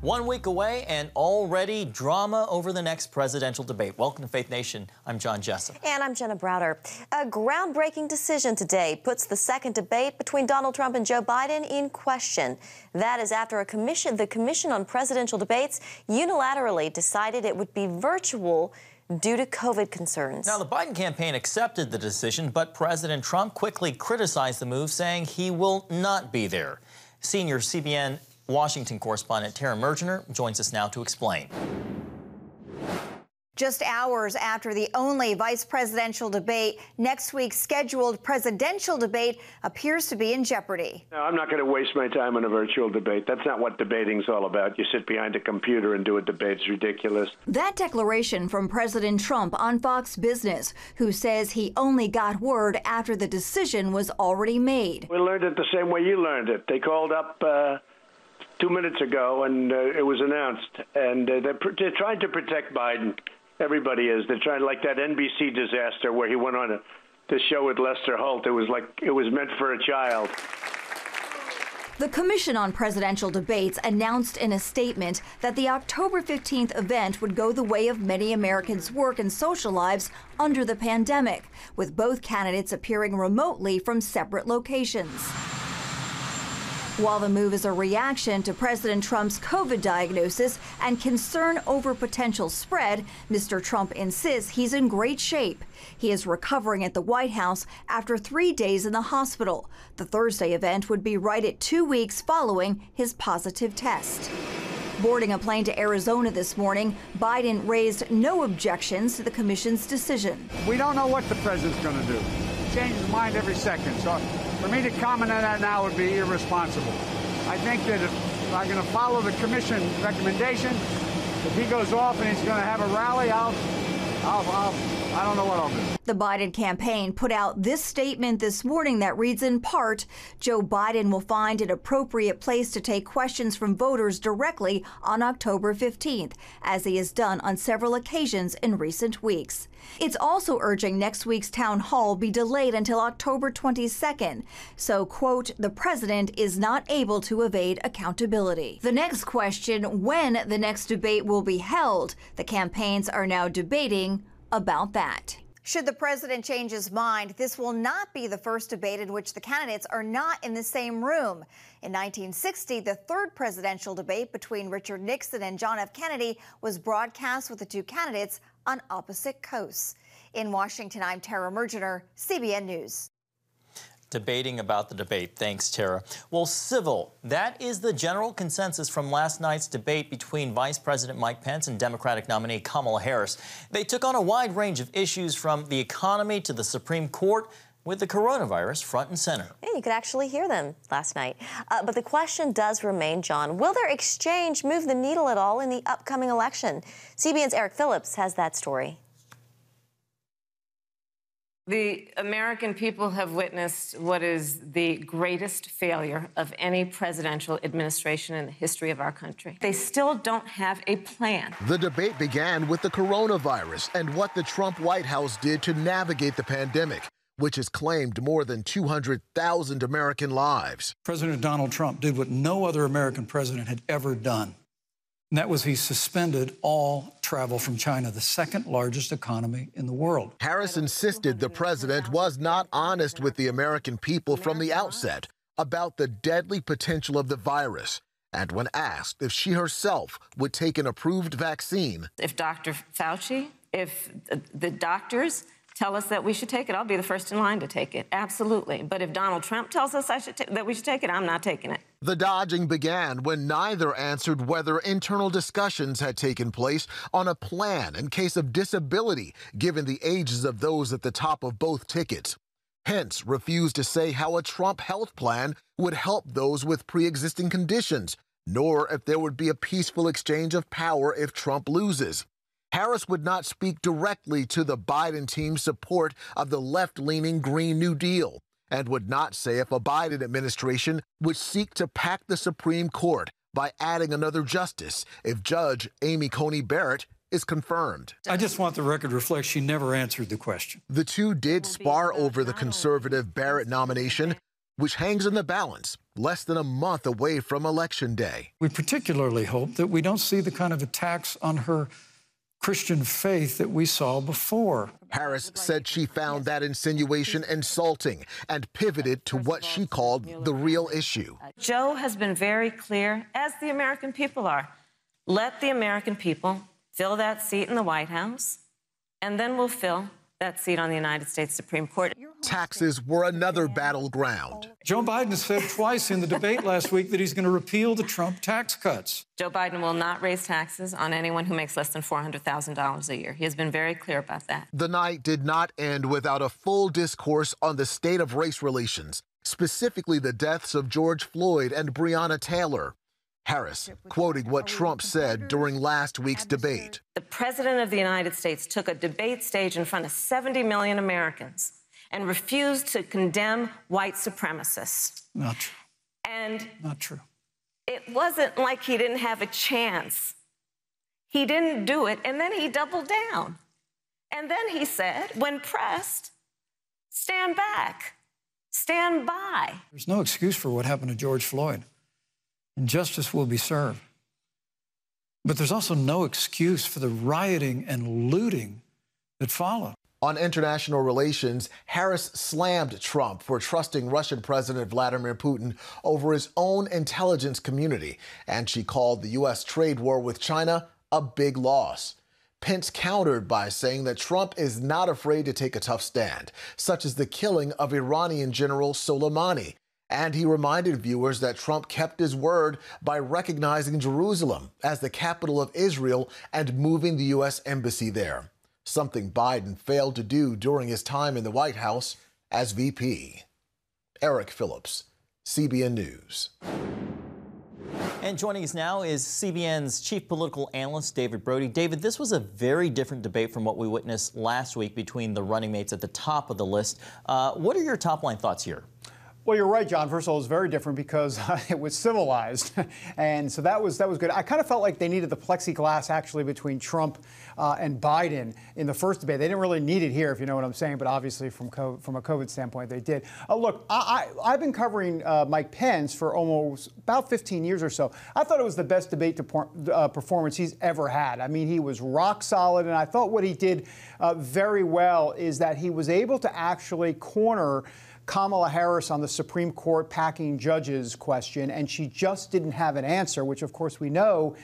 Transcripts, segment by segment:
1 week away and already drama over the next presidential debate. Welcome to Faith Nation. I'm John Jessup. And I'm Jenna Browder. A groundbreaking decision today puts the second debate between Donald Trump and Joe Biden in question. That is after the Commission on Presidential Debates unilaterally decided it would be virtual due to COVID concerns. Now, the Biden campaign accepted the decision, but President Trump quickly criticized the move, saying he will not be there. Senior CBN Washington correspondent Tara Mergener joins us now to explain. Just hours after the only vice presidential debate, next week's scheduled presidential debate appears to be in jeopardy. No, I'm not going to waste my time on a virtual debate. That's not what debating's all about. You sit behind a computer and do a debate. It's ridiculous. That declaration from President Trump on Fox Business, who says he only got word after the decision was already made. We learned it the same way you learned it. They called up 2 minutes ago, and it was announced. And they're trying to protect Biden. Everybody is. They're trying, like that NBC disaster where he went on the show with Lester Holt. It was like it was meant for a child. The Commission on Presidential Debates announced in a statement that the October 15th event would go the way of many Americans' work and social lives under the pandemic, with both candidates appearing remotely from separate locations. While the move is a reaction to President Trump's COVID diagnosis and concern over potential spread, Mr. Trump insists he's in great shape. He is recovering at the White House after 3 days in the hospital. The Thursday event would be right at 2 weeks following his positive test. Boarding a plane to Arizona this morning, Biden raised no objections to the commission's decision. We don't know what the president's going to do. He changes his mind every second. So for me to comment on that now would be irresponsible. I think that if I'm going to follow the commission recommendation, if he goes off and he's going to have a rally, I don't know what I'll do. The Biden campaign put out this statement this morning that reads in part, Joe Biden will find an appropriate place to take questions from voters directly on October 15th, as he has done on several occasions in recent weeks. It's also urging next week's town hall be delayed until October 22nd. So, quote, the president is not able to evade accountability. The next question, when the next debate will be held. The campaigns are now debating about that. Should the president change his mind, this will not be the first debate in which the candidates are not in the same room. In 1960, the third presidential debate between Richard Nixon and John F. Kennedy was broadcast with the two candidates on opposite coasts. In Washington, I'm Tara Mergener, CBN News. Debating about the debate. Thanks, Tara. Well, civil. That is the general consensus from last night's debate between Vice President Mike Pence and Democratic nominee Kamala Harris. They took on a wide range of issues from the economy to the Supreme Court, with the coronavirus front and center. Yeah, you could actually hear them last night. But the question does remain, John, will their exchange move the needle at all in the upcoming election? CBN's Eric Phillips has that story. The American people have witnessed what is the greatest failure of any presidential administration in the history of our country. They still don't have a plan. The debate began with the coronavirus and what the Trump White House did to navigate the pandemic, which has claimed more than 200,000 American lives. President Donald Trump did what no other American president had ever done. And that was he suspended all travel from China, the second largest economy in the world. Harris insisted the president was not honest with the American people from the outset about the deadly potential of the virus. And when asked if she herself would take an approved vaccine. If Dr. Fauci, if the doctors tell us that we should take it, I'll be the first in line to take it. Absolutely. But if Donald Trump tells us that we should take it, I'm not taking it. The dodging began when neither answered whether internal discussions had taken place on a plan in case of disability, given the ages of those at the top of both tickets. Pence refused to say how a Trump health plan would help those with pre-existing conditions, nor if there would be a peaceful exchange of power if Trump loses. Harris would not speak directly to the Biden team's support of the left-leaning Green New Deal and would not say if a Biden administration would seek to pack the Supreme Court by adding another justice if Judge Amy Coney Barrett is confirmed. I just want the record to reflect she never answered the question. The two did spar over the conservative Barrett nomination, which hangs in the balance, less than a month away from Election Day. We particularly hope that we don't see the kind of attacks on her Christian faith that we saw before. Harris said she found that insinuation insulting and pivoted to what she called the real issue. Joe has been very clear, as the American people are. Let the American people fill that seat in the White House, and then we'll fill that seat on the United States Supreme Court. Taxes were another battleground. Joe Biden said twice in the debate last week that he's going to repeal the Trump tax cuts. Joe Biden will not raise taxes on anyone who makes less than $400,000 a year. He has been very clear about that. The night did not end without a full discourse on the state of race relations, specifically the deaths of George Floyd and Breonna Taylor. Harris, quoting what Trump said during last week's debate. The President of the United States took a debate stage in front of 70 million Americans and refused to condemn white supremacists. Not true. And not true. It wasn't like he didn't have a chance. He didn't do it, and then he doubled down. And then he said, when pressed, stand back, stand by. There's no excuse for what happened to George Floyd, and justice will be served. But there's also no excuse for the rioting and looting that followed. On international relations, Harris slammed Trump for trusting Russian President Vladimir Putin over his own intelligence community, and she called the U.S. trade war with China a big loss. Pence countered by saying that Trump is not afraid to take a tough stand, such as the killing of Iranian General Soleimani. And he reminded viewers that Trump kept his word by recognizing Jerusalem as the capital of Israel and moving the U.S. embassy there, something Biden failed to do during his time in the White House as VP. Eric Phillips, CBN News. And joining us now is CBN's chief political analyst, David Brody. David, this was a very different debate from what we witnessed last week between the running mates at the top of the list. What are your top-line thoughts here? Well, you're right, John. First of all, it was very different because it was civilized, and so that was good. I kind of felt like they needed the plexiglass actually between Trump and Biden in the first debate. They didn't really need it here, if you know what I'm saying, but obviously from a COVID standpoint, they did. Look, I've been covering Mike Pence for almost about 15 years or so. I thought it was the best debate performance he's ever had. I mean, he was rock solid, and I thought what he did very well is that he was able to actually corner Kamala Harris on the Supreme Court packing judges question, and she just didn't have an answer, which of course we know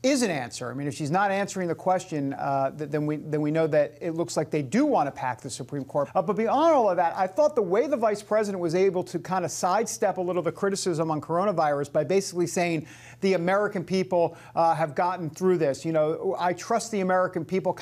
is an answer. I mean, if she's not answering the question, then we know that it looks like they do want to pack the Supreme Court. But beyond all of that, I thought the way the vice president was able to kind of sidestep a little the criticism on coronavirus by basically saying the American people have gotten through this. You know, I trust the American people.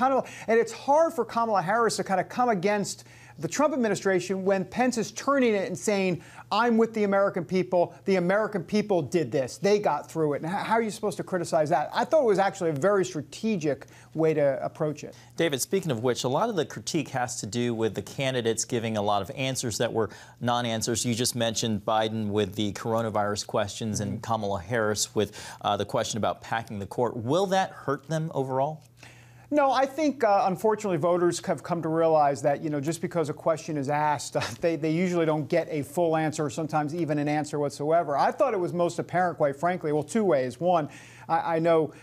And it's hard for Kamala Harris to kind of come against the Trump administration when Pence is turning it and saying, I'm with the American people did this, they got through it. And how are you supposed to criticize that? I thought it was actually a very strategic way to approach it. David, speaking of which, a lot of the critique has to do with the candidates giving a lot of answers that were non-answers. You just mentioned Biden with the coronavirus questions and Kamala Harris with the question about packing the court. Will that hurt them overall? No, I think, unfortunately, voters have come to realize that, you know, just because a question is asked, they usually don't get a full answer or sometimes even an answer whatsoever. I thought it was most apparent, quite frankly, well, two ways. One, I know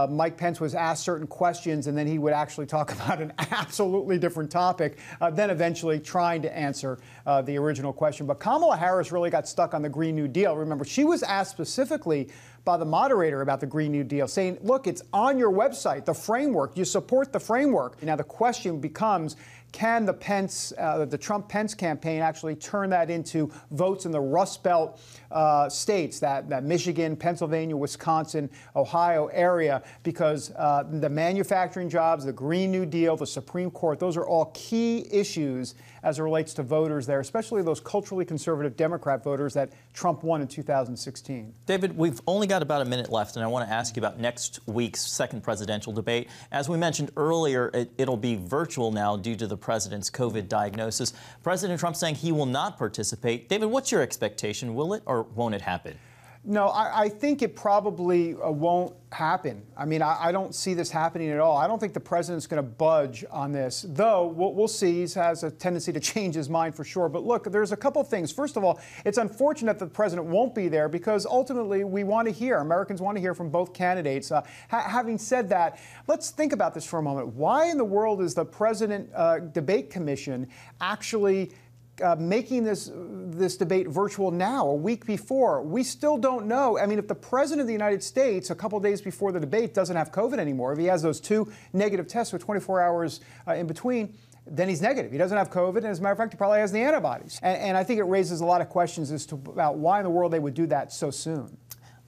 Mike Pence was asked certain questions and then he would actually talk about an absolutely different topic, then eventually trying to answer the original question. But Kamala Harris really got stuck on the Green New Deal. Remember, she was asked specifically by the moderator about the Green New Deal, saying, look, it's on your website, the framework. You support the framework. Now, the question becomes, can the Trump-Pence campaign actually turn that into votes in the Rust Belt states, that Michigan, Pennsylvania, Wisconsin, Ohio area, because the manufacturing jobs, the Green New Deal, the Supreme Court, those are all key issues as it relates to voters there, especially those culturally conservative Democrat voters that Trump won in 2016. David, we've only got about a minute left, and I want to ask you about next week's second presidential debate. As we mentioned earlier, it'll be virtual now due to the president's COVID diagnosis. President Trump saying he will not participate. David, what's your expectation? Will it or won't it happen? No, I think it probably won't happen. I mean, I don't see this happening at all. I don't think the president's going to budge on this, though we'll see. He has a tendency to change his mind for sure. But look, there's a couple things. First of all, it's unfortunate that the president won't be there because ultimately we want to hear, Americans want to hear from both candidates. Having said that, let's think about this for a moment. Why in the world is the President Debate Commission actually making this debate virtual now, a week before? We still don't know. I mean, if the President of the United States, a couple days before the debate, doesn't have COVID anymore, if he has those 2 negative tests with 24 hours in between, then he's negative. He doesn't have COVID, and as a matter of fact, he probably has the antibodies. And I think it raises a lot of questions as to about why in the world they would do that so soon.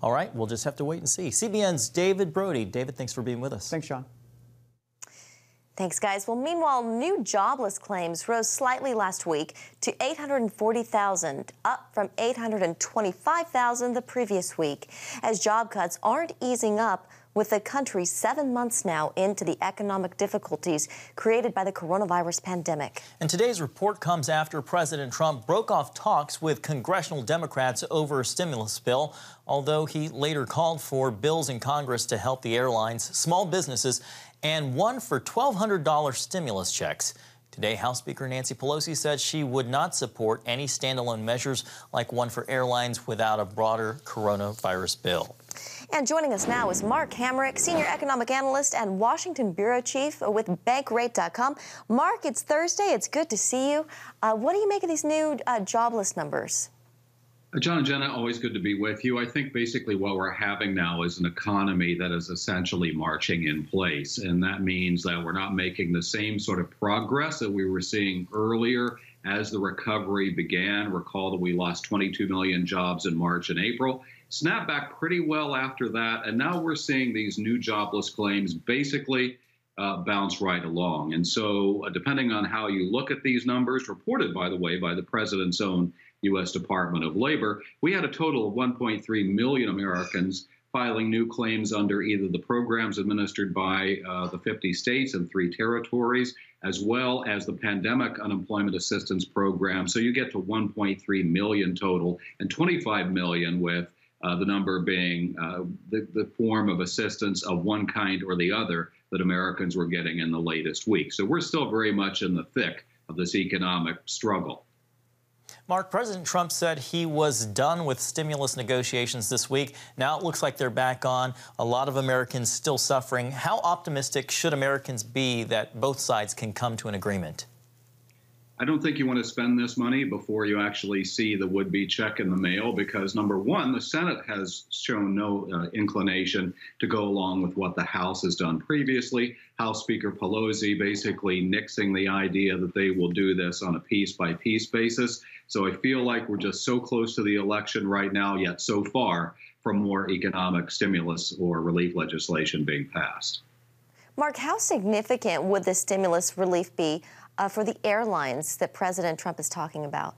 All right, we'll just have to wait and see. CBN's David Brody. David, thanks for being with us. Thanks, Sean. Thanks, guys. Well, meanwhile, new jobless claims rose slightly last week to 840,000, up from 825,000 the previous week, as job cuts aren't easing up with the country 7 months now into the economic difficulties created by the coronavirus pandemic. And today's report comes after President Trump broke off talks with congressional Democrats over a stimulus bill, although he later called for bills in Congress to help the airlines, small businesses, and one for $1,200 stimulus checks. Today, House Speaker Nancy Pelosi said she would not support any standalone measures like one for airlines without a broader coronavirus bill. And joining us now is Mark Hamrick, Senior Economic Analyst and Washington Bureau Chief with Bankrate.com. Mark, it's Thursday. It's good to see you. What do you make of these new jobless numbers? John and Jenna, always good to be with you. I think basically what we're having now is an economy that is essentially marching in place. And that means that we're not making the same sort of progress that we were seeing earlier as the recovery began. Recall that we lost 22 million jobs in March and April. Snapped back pretty well after that. And now we're seeing these new jobless claims basically bounce right along. And so depending on how you look at these numbers, reported, by the way, by the president's own U.S. Department of Labor, we had a total of 1.3 million Americans filing new claims under either the programs administered by the 50 states and 3 territories, as well as the Pandemic Unemployment Assistance Program. So you get to 1.3 million total, and 25 million with the number being the form of assistance of one kind or the other that Americans were getting in the latest week. So we're still very much in the thick of this economic struggle. Mark, President Trump said he was done with stimulus negotiations this week. Now it looks like they're back on. A lot of Americans still suffering. How optimistic should Americans be that both sides can come to an agreement? I don't think you want to spend this money before you actually see the would-be check in the mail because, number one, the Senate has shown no inclination to go along with what the House has done previously. House Speaker Pelosi basically nixing the idea that they will do this on a piece-by-piece basis. So I feel like we're just so close to the election right now, yet so far from more economic stimulus or relief legislation being passed. Mark, how significant would the stimulus relief be for the airlines that President Trump is talking about?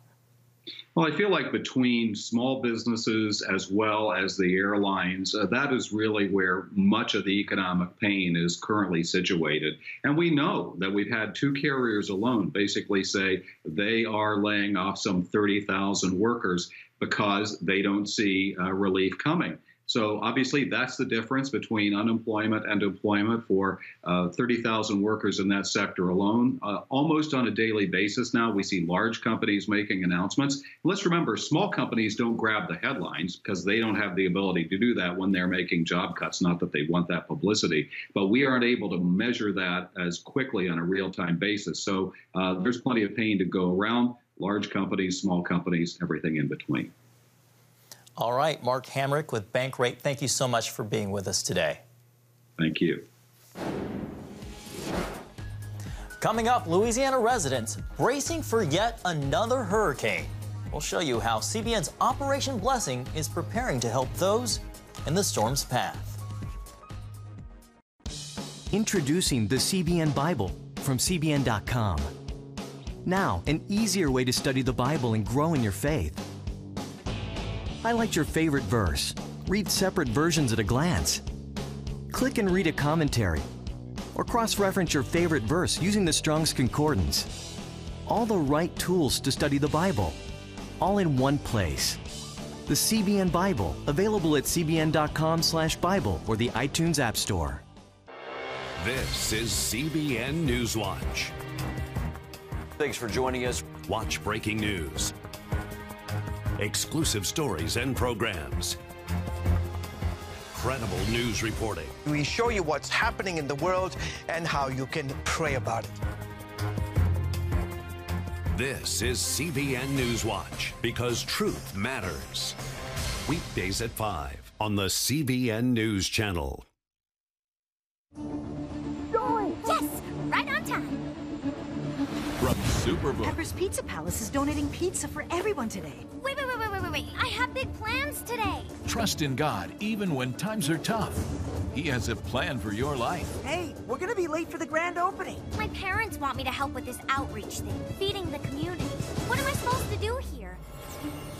Well, I feel like between small businesses as well as the airlines, that is really where much of the economic pain is currently situated. And we know that we've had 2 carriers alone basically say they are laying off some 30,000 workers because they don't see relief coming. So obviously that's the difference between unemployment and employment for 30,000 workers in that sector alone. Almost on a daily basis now, we see large companies making announcements. Let's remember, small companies don't grab the headlines because they don't have the ability to do that when they're making job cuts, not that they want that publicity. But we aren't able to measure that as quickly on a real-time basis. So there's plenty of pain to go around. Large companies, small companies, everything in between. All right, Mark Hamrick with Bankrate, thank you so much for being with us today. Thank you. Coming up, Louisiana residents bracing for yet another hurricane. We'll show you how CBN's Operation Blessing is preparing to help those in the storm's path. Introducing the CBN Bible from CBN.com. Now, an easier way to study the Bible and grow in your faith. Highlight your favorite verse. Read separate versions at a glance. Click and read a commentary. Or cross-reference your favorite verse using the Strong's Concordance. All the right tools to study the Bible. All in one place. The CBN Bible, available at cbn.com/Bible or the iTunes App Store. This is CBN News Watch. Thanks for joining us. Watch breaking news, exclusive stories and programs, credible news reporting. We show you what's happening in the world and how you can pray about it. This is CBN News Watch, because truth matters. Weekdays at 5 on the CBN News Channel. Yes, right on time. From Superbook. Pepper's Pizza Palace is donating pizza for everyone today. Wait. I have big plans today. Trust in God, even when times are tough. He has a plan for your life. Hey, we're gonna be late for the grand opening. My parents want me to help with this outreach thing, feeding the community. What am I supposed to do here?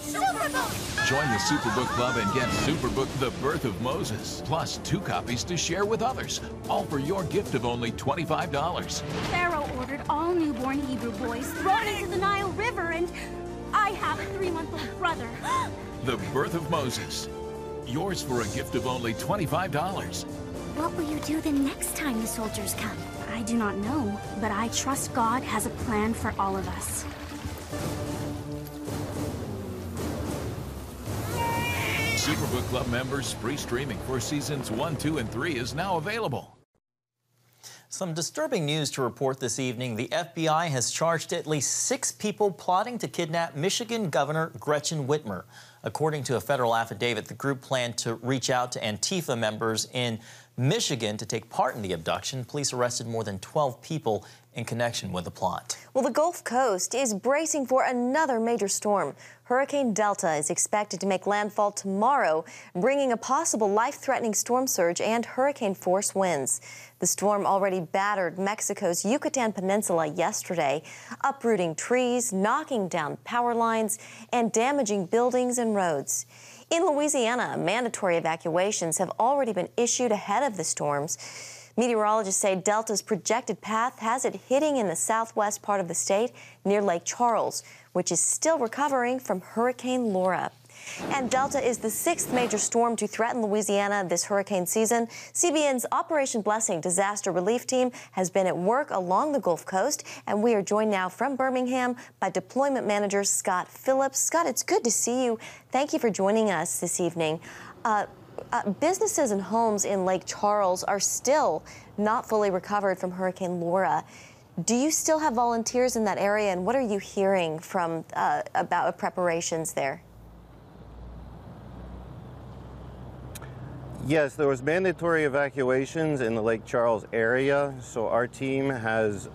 Superbook! Join the Superbook Club and get Superbook The Birth of Moses, plus 2 copies to share with others, all for your gift of only $25. Pharaoh ordered all newborn Hebrew boys thrown into the Nile River, and I have a 3-month-old brother. The Birth of Moses. Yours for a gift of only $25. What will you do the next time the soldiers come? I do not know, but I trust God has a plan for all of us. Superbook Club members, free streaming for seasons 1, 2, and 3 is now available. Some disturbing news to report this evening. The FBI has charged at least 6 people plotting to kidnap Michigan Governor Gretchen Whitmer. According to a federal affidavit, the group planned to reach out to Antifa members in Michigan to take part in the abduction. Police arrested more than 12 people in connection with the plot. Well, the Gulf Coast is bracing for another major storm. Hurricane Delta is expected to make landfall tomorrow, bringing a possible life-threatening storm surge and hurricane-force winds. The storm already battered Mexico's Yucatan Peninsula yesterday, uprooting trees, knocking down power lines, and damaging buildings and roads. In Louisiana, mandatory evacuations have already been issued ahead of the storms. Meteorologists say Delta's projected path has it hitting in the southwest part of the state near Lake Charles, which is still recovering from Hurricane Laura. And Delta is the 6th major storm to threaten Louisiana this hurricane season. CBN's Operation Blessing disaster relief team has been at work along the Gulf Coast, and we are joined now from Birmingham by deployment manager Scott Phillips. Scott, it's good to see you. Thank you for joining us this evening. Businesses and homes in Lake Charles are still not fully recovered from Hurricane Laura. Do you still have volunteers in that area, and what are you hearing from about preparations there? Yes, there was mandatory evacuations in the Lake Charles area, so our team has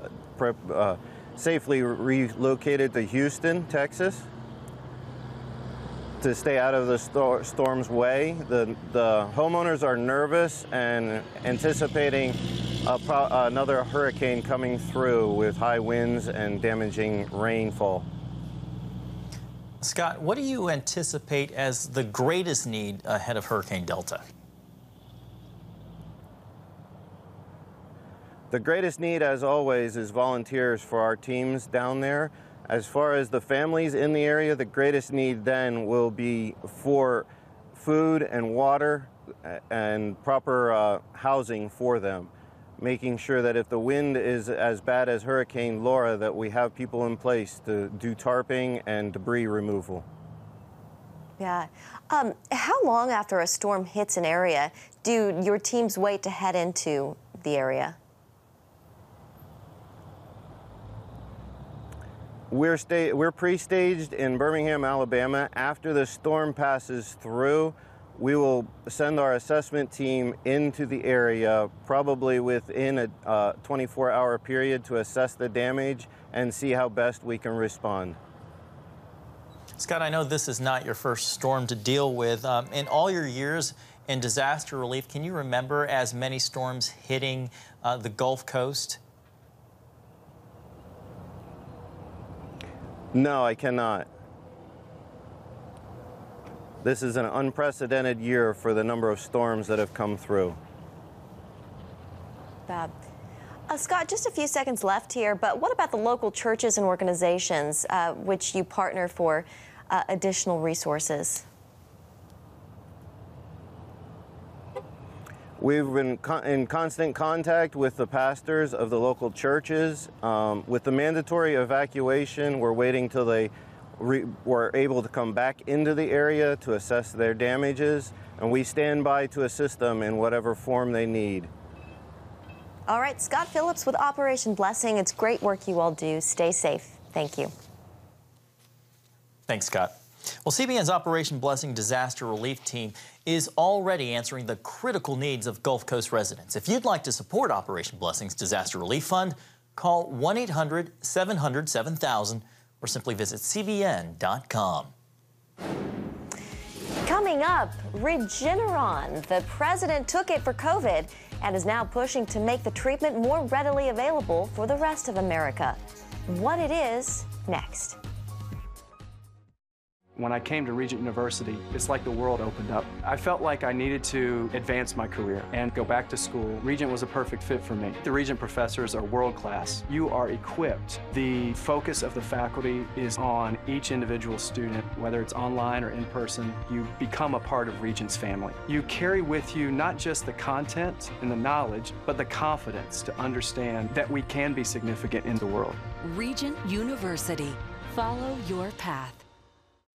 safely relocated to Houston, Texas, to stay out of the storm's way. The homeowners are nervous and anticipating another hurricane coming through with high winds and damaging rainfall. Scott, what do you anticipate as the greatest need ahead of Hurricane Delta? The greatest need, as always, is volunteers for our teams down there. As far as the families in the area, the greatest need then will be for food and water and proper housing for them, making sure that if the wind is as bad as Hurricane Laura, that we have people in place to do tarping and debris removal. Yeah. How long after a storm hits an area do your teams wait to head into the area? We're pre-staged in Birmingham, Alabama. After the storm passes through, we will send our assessment team into the area, probably within a 24-hour period, to assess the damage and see how best we can respond. Scott, I know this is not your first storm to deal with. In all your years in disaster relief, can you remember as many storms hitting the Gulf Coast? No, I cannot. This is an unprecedented year for the number of storms that have come through. Scott, just a few seconds left here, but what about the local churches and organizations which you partner for additional resources? We've been in constant contact with the pastors of the local churches. With the mandatory evacuation, we're waiting till they were able to come back into the area to assess their damages, and we stand by to assist them in whatever form they need. All right, Scott Phillips with Operation Blessing. It's great work you all do. Stay safe. Thank you. Thanks, Scott. Well, CBN's Operation Blessing disaster relief team is already answering the critical needs of Gulf Coast residents. If you'd like to support Operation Blessing's disaster relief fund, call 1-800-700-7000 or simply visit cbn.com. Coming up, Regeneron. The president took it for COVID and is now pushing to make the treatment more readily available for the rest of America. What it is, next. When I came to Regent University, it's like the world opened up. I felt like I needed to advance my career and go back to school. Regent was a perfect fit for me. The Regent professors are world class. You are equipped. The focus of the faculty is on each individual student, whether it's online or in person. You become a part of Regent's family. You carry with you not just the content and the knowledge, but the confidence to understand that we can be significant in the world. Regent University. Follow your path.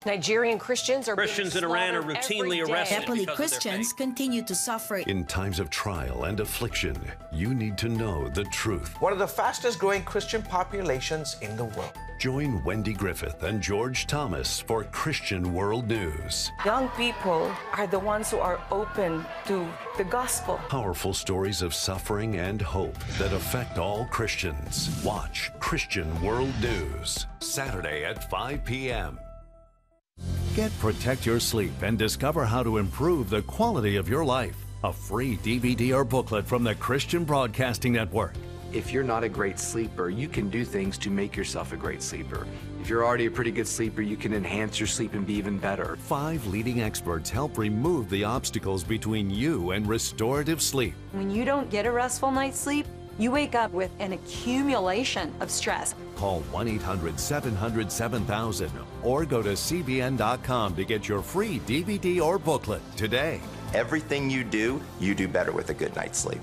Nigerian Christians in Iran are routinely arrested. Happily, Christians continue to suffer. In times of trial and affliction, you need to know the truth. One of the fastest growing Christian populations in the world. Join Wendy Griffith and George Thomas for Christian World News. Young people are the ones who are open to the gospel. Powerful stories of suffering and hope that affect all Christians. Watch Christian World News, Saturday at 5 p.m. Get Protect Your Sleep and discover how to improve the quality of your life. A free DVD or booklet from the Christian Broadcasting Network. If you're not a great sleeper, you can do things to make yourself a great sleeper. If you're already a pretty good sleeper, you can enhance your sleep and be even better. 5 leading experts help remove the obstacles between you and restorative sleep. When you don't get a restful night's sleep, you wake up with an accumulation of stress. Call 1-800-700-7000 or go to cbn.com to get your free DVD or booklet today. Everything you do better with a good night's sleep.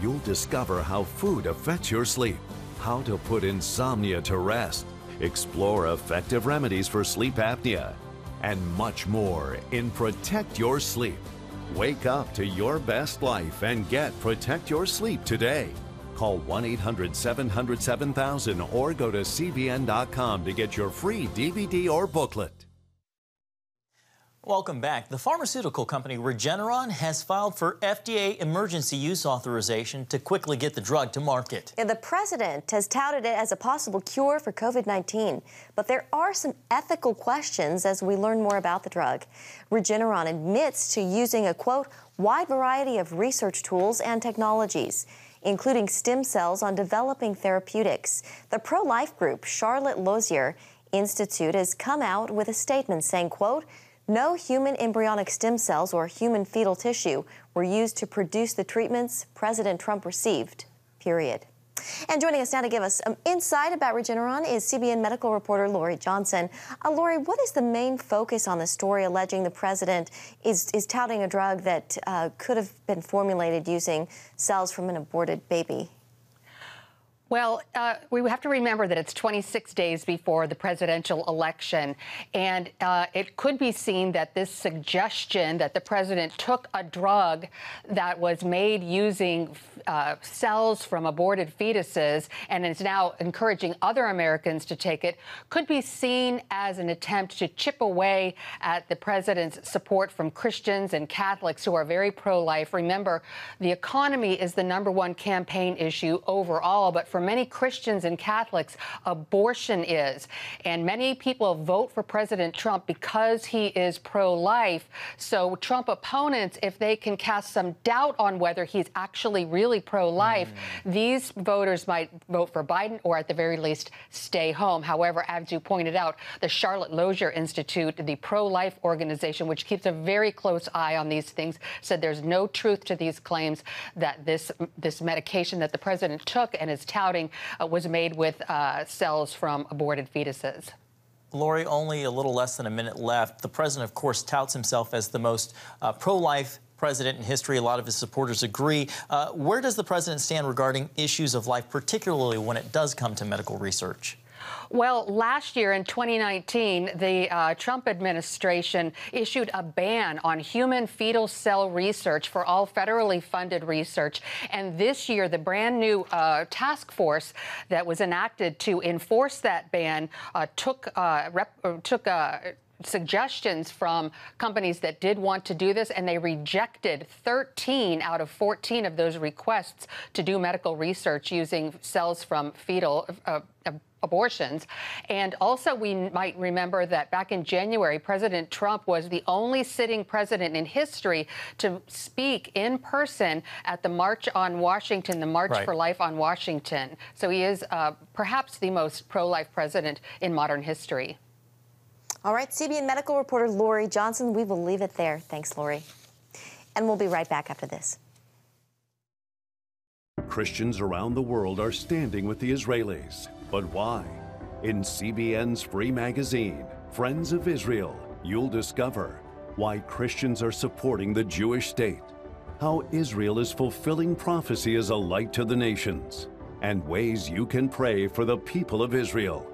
You'll discover how food affects your sleep, how to put insomnia to rest, explore effective remedies for sleep apnea, and much more in Protect Your Sleep. Wake up to your best life and get Protect Your Sleep today. Call 1-800-700-7000 or go to cbn.com to get your free DVD or booklet. Welcome back. The pharmaceutical company Regeneron has filed for FDA emergency use authorization to quickly get the drug to market. The president has touted it as a possible cure for COVID-19, but there are some ethical questions as we learn more about the drug. Regeneron admits to using a, quote, wide variety of research tools and technologies, including stem cells on developing therapeutics. The pro-life group Charlotte Lozier Institute has come out with a statement saying, quote, no human embryonic stem cells or human fetal tissue were used to produce the treatments President Trump received, period. And joining us now to give us some insight about Regeneron is CBN medical reporter Lori Johnson. Lori, what is the main focus on the story alleging the president is touting a drug that could have been formulated using cells from an aborted baby? Well, we have to remember that it's 26 days before the presidential election, and it could be seen that this suggestion that the president took a drug that was made using cells from aborted fetuses and is now encouraging other Americans to take it could be seen as an attempt to chip away at the president's support from Christians and Catholics who are very pro-life. Remember, the economy is the #1 campaign issue overall, but for many Christians and Catholics, abortion is. And many people vote for President Trump because he is pro-life. So Trump opponents, if they can cast some doubt on whether he's actually really pro-life, these voters might vote for Biden or at the very least stay home. However, as you pointed out, the Charlotte Lozier Institute, the pro-life organization, which keeps a very close eye on these things, said there's no truth to these claims that this medication that the president took and is touting was made with cells from aborted fetuses. Lori, only a little less than a minute left. The president, of course, touts himself as the most pro-life president in history. A lot of his supporters agree. Where does the president stand regarding issues of life, particularly when it does come to medical research? Well, last year in 2019, the Trump administration issued a ban on human fetal cell research for all federally funded research. And this year, the brand new task force that was enacted to enforce that ban took suggestions from companies that did want to do this, and they rejected 13 out of 14 of those requests to do medical research using cells from fetal abortions. And also, we might remember that back in January, President Trump was the only sitting president in history to speak in person at the March on Washington, the March for Life on Washington. So he is perhaps the most pro-life president in modern history. All right, CBN medical reporter Lori Johnson, we will leave it there. Thanks, Lori. And we'll be right back after this. Christians around the world are standing with the Israelis. But why? In CBN's free magazine, Friends of Israel, you'll discover why Christians are supporting the Jewish state, how Israel is fulfilling prophecy as a light to the nations, and ways you can pray for the people of Israel.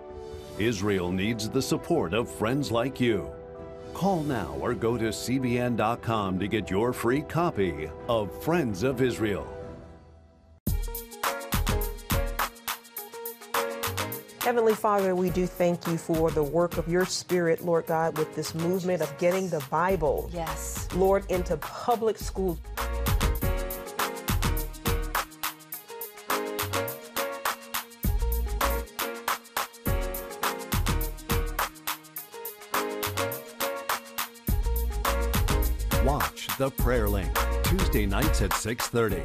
Israel needs the support of friends like you. Call now or go to cbn.com to get your free copy of Friends of Israel. Heavenly Father, we do thank you for the work of your Spirit, Lord God, with this movement of getting the Bible, yes, Lord, into public schools. Watch The Prayer Link, Tuesday nights at 6:30.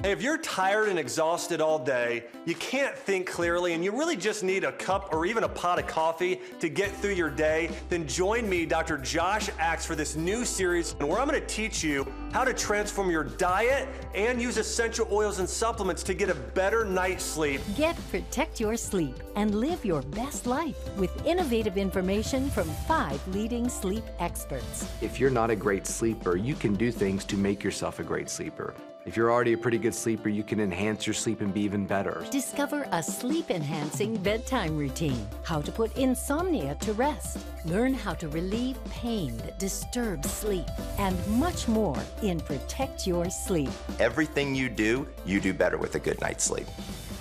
Hey, if you're tired and exhausted all day, you can't think clearly, and you really just need a cup or even a pot of coffee to get through your day, then join me, Dr. Josh Axe, for this new series where I'm going to teach you how to transform your diet and use essential oils and supplements to get a better night's sleep. Get Protect Your Sleep and live your best life with innovative information from 5 leading sleep experts. If you're not a great sleeper, you can do things to make yourself a great sleeper. If you're already a pretty good sleeper, you can enhance your sleep and be even better. Discover a sleep-enhancing bedtime routine, how to put insomnia to rest, learn how to relieve pain that disturbs sleep, and much more in Protect Your Sleep. Everything you do better with a good night's sleep.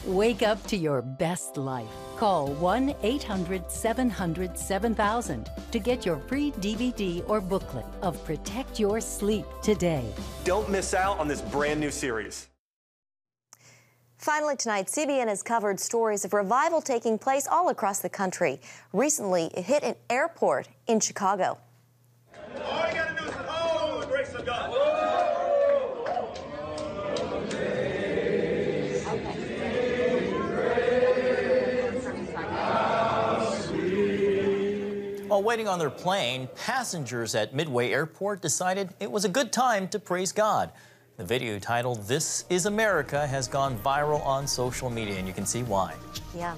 Wake up to your best life. Call 1-800-700-7000 to get your free DVD or booklet of Protect Your Sleep today. Don't miss out on this brand new series. Finally tonight, CBN has covered stories of revival taking place all across the country. Recently, it hit an airport in Chicago. All you gotta do is, oh, the grace of God. While waiting on their plane, passengers at Midway Airport decided it was a good time to praise God. The video titled "This is America" has gone viral on social media, and you can see why. Yeah.